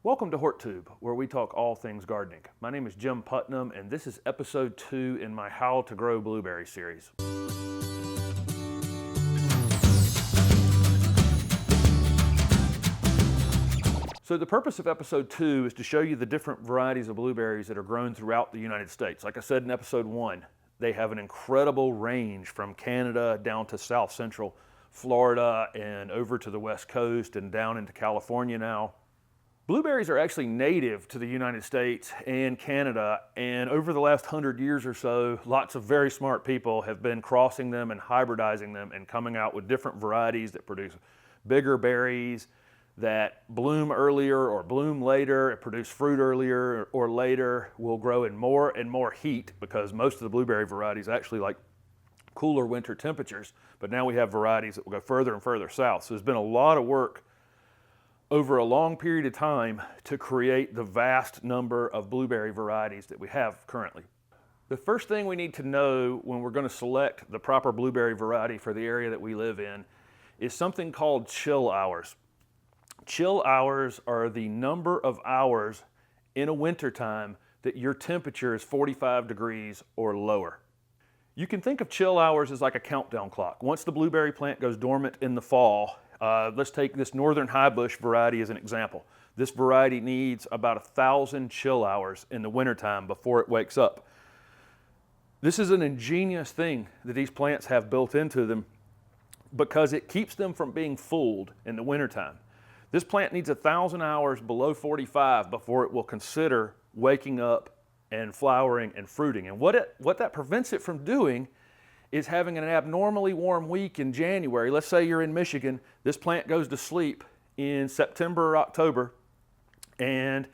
Welcome to HortTube, where we talk all things gardening. My name is Jim Putnam, and this is episode 2 in my How to Grow Blueberry series. So the purpose of episode 2 is to show you the different varieties of blueberries that are grown throughout the United States. Like I said in episode 1, they have an incredible range from Canada down to South Central Florida and over to the West Coast and down into California now. Blueberries are actually native to the United States and Canada, and over the last 100 years or so, lots of very smart people have been crossing them and hybridizing them and coming out with different varieties that produce bigger berries, that bloom earlier or bloom later, produce fruit earlier or later, will grow in more and more heat because most of the blueberry varieties actually like cooler winter temperatures, but now we have varieties that will go further and further south. So there's been a lot of work over a long period of time to create the vast number of blueberry varieties that we have currently. The first thing we need to know when we're going to select the proper blueberry variety for the area that we live in is something called chill hours. Chill hours are the number of hours in a wintertime that your temperature is 45 degrees or lower. You can think of chill hours as like a countdown clock. Once the blueberry plant goes dormant in the fall, let's take this northern Highbush variety as an example. This variety needs about 1,000 chill hours in the wintertime before it wakes up. This is an ingenious thing that these plants have built into them because it keeps them from being fooled in the wintertime. This plant needs 1,000 hours below 45 before it will consider waking up and flowering and fruiting. And what that prevents it from doing is having an abnormally warm week in January. Let's say you're in Michigan, this plant goes to sleep in September or October, and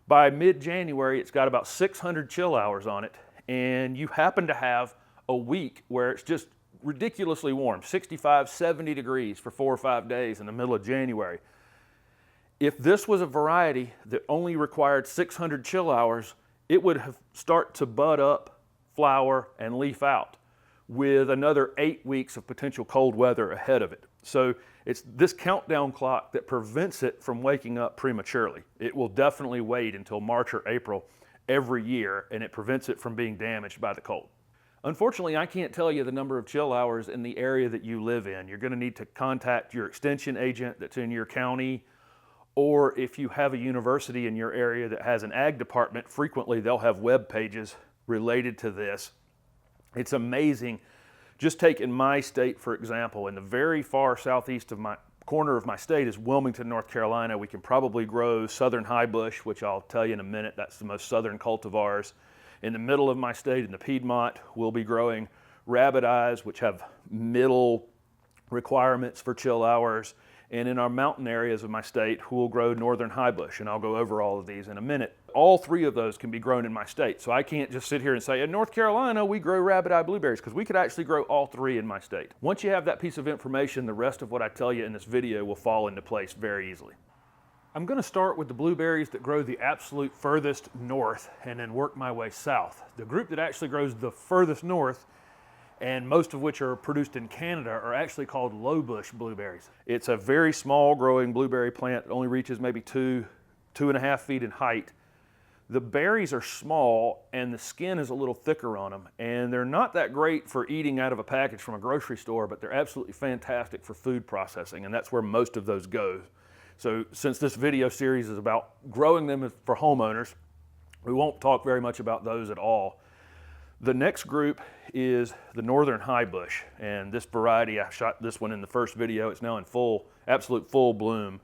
by mid-January it's got about 600 chill hours on it, and you happen to have a week where it's just ridiculously warm, 65, 70 degrees for 4 or 5 days in the middle of January. If this was a variety that only required 600 chill hours, it would have start to bud up, flower, and leaf out with another 8 weeks of potential cold weather ahead of it. So it's this countdown clock that prevents it from waking up prematurely. It will definitely wait until March or April every year, and it prevents it from being damaged by the cold. Unfortunately, I can't tell you the number of chill hours in the area that you live in. You're going to need to contact your extension agent that's in your county, or if you have a university in your area that has an ag department, frequently they'll have web pages related to this. It's amazing. Just take in my state, for example, in the very far southeast of my corner of my state is Wilmington, North Carolina. We can probably grow southern Highbush, which I'll tell you in a minute. That's the most southern cultivars. In the middle of my state, in the Piedmont, we'll be growing rabbiteyes, which have middle requirements for chill hours. And in our mountain areas of my state, we'll grow northern Highbush, and I'll go over all of these in a minute. All 3 of those can be grown in my state, so I can't just sit here and say, in North Carolina, we grow rabbiteye blueberries, because we could actually grow all 3 in my state. Once you have that piece of information, the rest of what I tell you in this video will fall into place very easily. I'm going to start with the blueberries that grow the absolute furthest north and then work my way south. The group that actually grows the furthest north, and most of which are produced in Canada, are actually called Lowbush blueberries. It's a very small growing blueberry plant that only reaches maybe 2.5 feet in height. The berries are small and the skin is a little thicker on them, and they're not that great for eating out of a package from a grocery store, but they're absolutely fantastic for food processing, and that's where most of those go. So since this video series is about growing them for homeowners, we won't talk very much about those at all. The next group is the northern Highbush, and this variety, I shot this one in the first video, it's now in absolute full bloom.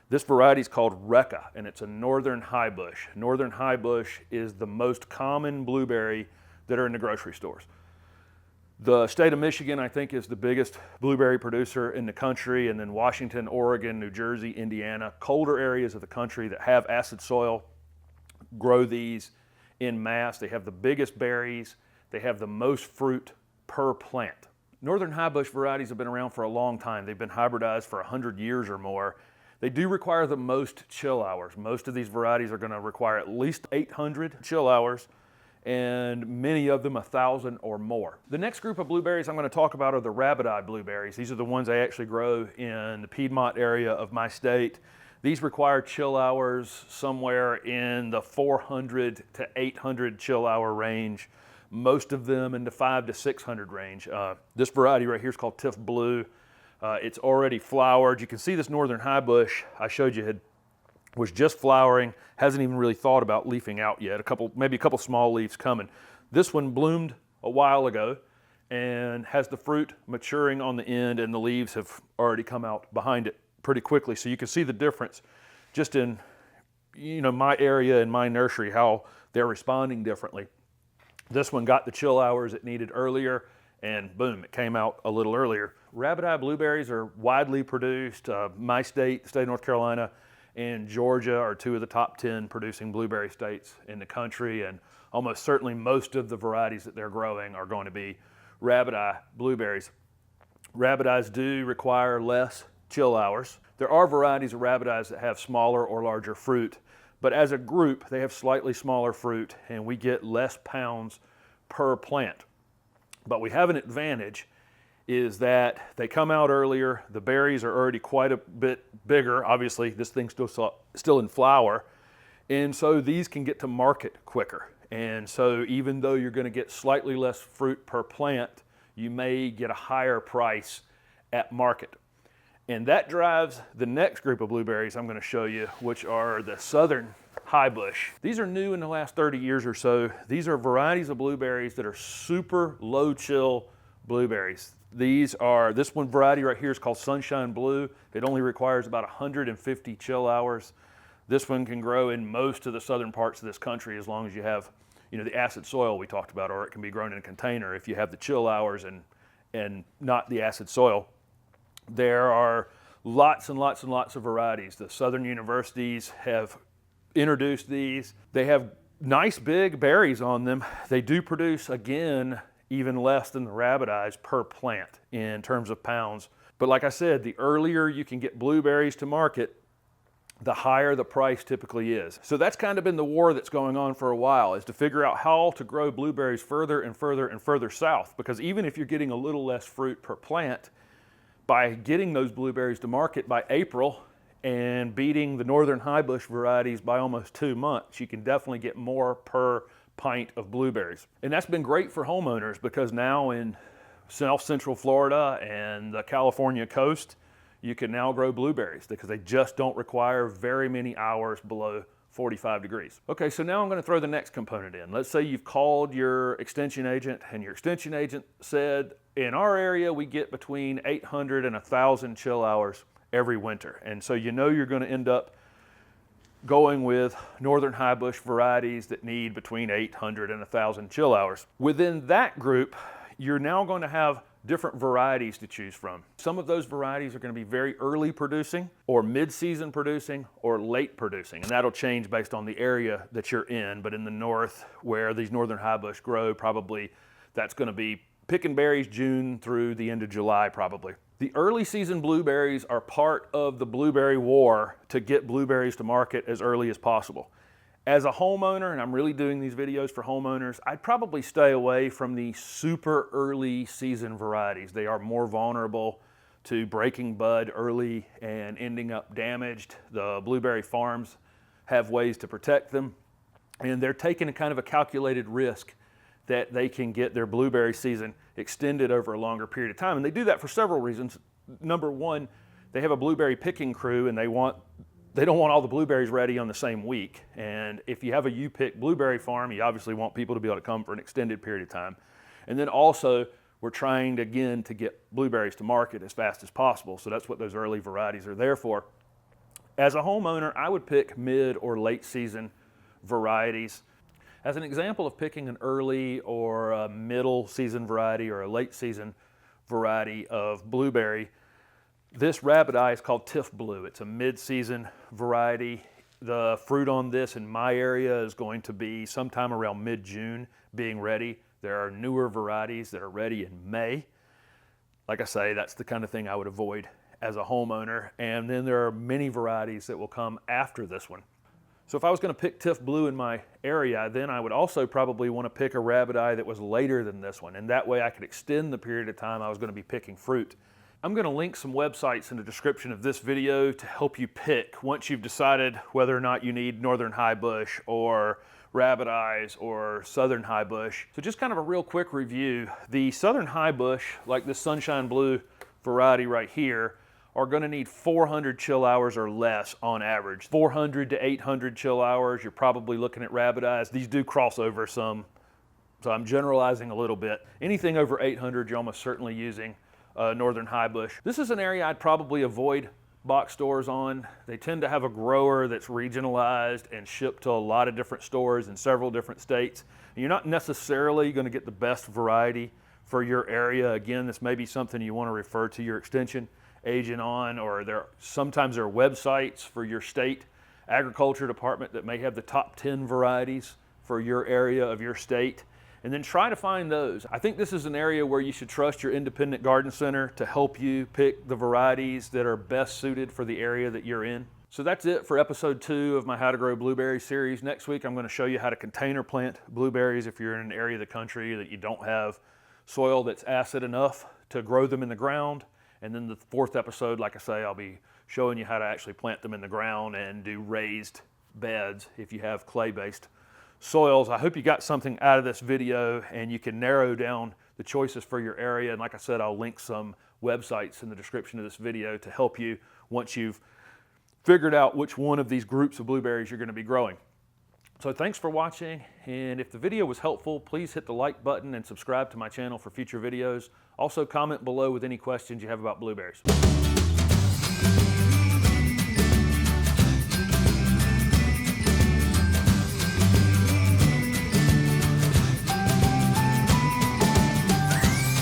This variety is called Rekka, and it's a northern Highbush. Northern Highbush is the most common blueberry that are in the grocery stores. The state of Michigan, I think, is the biggest blueberry producer in the country, and then Washington, Oregon, New Jersey, Indiana, colder areas of the country that have acid soil grow these in mass. They have the biggest berries. They have the most fruit per plant. Northern Highbush varieties have been around for a long time. They've been hybridized for 100 years or more. They do require the most chill hours. Most of these varieties are going to require at least 800 chill hours, and many of them 1,000 or more. The next group of blueberries I'm going to talk about are the rabbiteye blueberries. These are the ones I actually grow in the Piedmont area of my state. These require chill hours somewhere in the 400 to 800 chill hour range, most of them in the 500 to 600 range. This variety right here is called Tiff Blue. It's already flowered. You can see this northern highbush I showed you was just flowering, hasn't even really thought about leafing out yet. Maybe a couple small leaves coming. This one bloomed a while ago and has the fruit maturing on the end, and the leaves have already come out behind it pretty quickly. So you can see the difference just in, my area and my nursery, how they're responding differently. This one got the chill hours it needed earlier, and boom, it came out a little earlier. Rabbiteye blueberries are widely produced. My state, the state of North Carolina, and Georgia are two of the top 10 producing blueberry states in the country, and almost certainly most of the varieties that they're growing are going to be rabbiteye blueberries. Rabbiteyes do require less chill hours. There are varieties of rabbiteyes that have smaller or larger fruit, but as a group, they have slightly smaller fruit, and we get less pounds per plant. But we have an advantage, is that they come out earlier, the berries are already quite a bit bigger. Obviously, this thing's still in flower, and so these can get to market quicker. And so even though you're going to get slightly less fruit per plant, you may get a higher price at market. And that drives the next group of blueberries I'm going to show you, which are the southern highbush. These are new in the last 30 years or so. These are varieties of blueberries that are super low chill blueberries. This one variety right here is called Sunshine Blue. It only requires about 150 chill hours. This one can grow in most of the southern parts of this country as long as you have, the acid soil we talked about, or it can be grown in a container if you have the chill hours and not the acid soil. There are lots and lots and lots of varieties. The southern universities have introduced these. They have nice big berries on them. They do produce, again, even less than the rabbiteyes per plant in terms of pounds. But like I said, the earlier you can get blueberries to market, the higher the price typically is. So that's kind of been the war that's going on for a while, is to figure out how to grow blueberries further and further and further south. Because even if you're getting a little less fruit per plant, by getting those blueberries to market by April and beating the northern highbush varieties by almost 2 months, you can definitely get more per pint of blueberries. And that's been great for homeowners, because now in South Central Florida and the California coast, you can now grow blueberries because they just don't require very many hours below 45 degrees. Okay, so now I'm going to throw the next component in. Let's say you've called your extension agent, and your extension agent said, in our area we get between 800 and 1,000 chill hours every winter. And so you're going to end up going with northern highbush varieties that need between 800 and 1,000 chill hours. Within that group, you're now going to have different varieties to choose from. Some of those varieties are going to be very early producing, or mid-season producing, or late producing, and that'll change based on the area that you're in. But in the north, where these northern highbush grow, probably that's going to be picking berries June through the end of July probably. The early season blueberries are part of the blueberry war to get blueberries to market as early as possible. As a homeowner, and I'm really doing these videos for homeowners, I'd probably stay away from the super early season varieties. They are more vulnerable to breaking bud early and ending up damaged. The blueberry farms have ways to protect them, and they're taking a kind of a calculated risk that they can get their blueberry season extended over a longer period of time. And they do that for several reasons. Number one, they have a blueberry picking crew, and they don't want all the blueberries ready on the same week. And if you have a you-pick blueberry farm, you obviously want people to be able to come for an extended period of time. And then also, we're trying to get blueberries to market as fast as possible. So that's what those early varieties are there for. As a homeowner, I would pick mid or late season varieties. As an example of picking an early or a middle season variety or a late season variety of blueberry, this rabbiteye is called Tiff Blue. It's a mid-season variety. The fruit on this in my area is going to be sometime around mid-June being ready. There are newer varieties that are ready in May. Like I say, that's the kind of thing I would avoid as a homeowner. And then there are many varieties that will come after this one. So if I was going to pick Tiff Blue in my area, then I would also probably want to pick a rabbiteye that was later than this one. And that way I could extend the period of time I was going to be picking fruit. I'm going to link some websites in the description of this video to help you pick once you've decided whether or not you need northern highbush or rabbiteyes or southern highbush. So just kind of a real quick review. The southern highbush, like this sunshine blue variety right here, are going to need 400 chill hours or less on average. 400 to 800 chill hours, you're probably looking at rabbiteyes. These do cross over some, so I'm generalizing a little bit. Anything over 800, you're almost certainly using northern highbush. This is an area I'd probably avoid box stores on. They tend to have a grower that's regionalized and shipped to a lot of different stores in several different states. And you're not necessarily going to get the best variety for your area. Again, this may be something you want to refer to your extension agent on, or sometimes there are websites for your state agriculture department that may have the top 10 varieties for your area of your state, and then try to find those. I think this is an area where you should trust your independent garden center to help you pick the varieties that are best suited for the area that you're in. So that's it for episode 2 of my How to Grow Blueberries series. Next week I'm going to show you how to container plant blueberries if you're in an area of the country that you don't have soil that's acid enough to grow them in the ground. And then the 4th episode, like I say, I'll be showing you how to actually plant them in the ground and do raised beds if you have clay-based soils. I hope you got something out of this video and you can narrow down the choices for your area. And like I said, I'll link some websites in the description of this video to help you once you've figured out which one of these groups of blueberries you're going to be growing. So thanks for watching, and if the video was helpful, please hit the like button and subscribe to my channel for future videos. Also comment below with any questions you have about blueberries.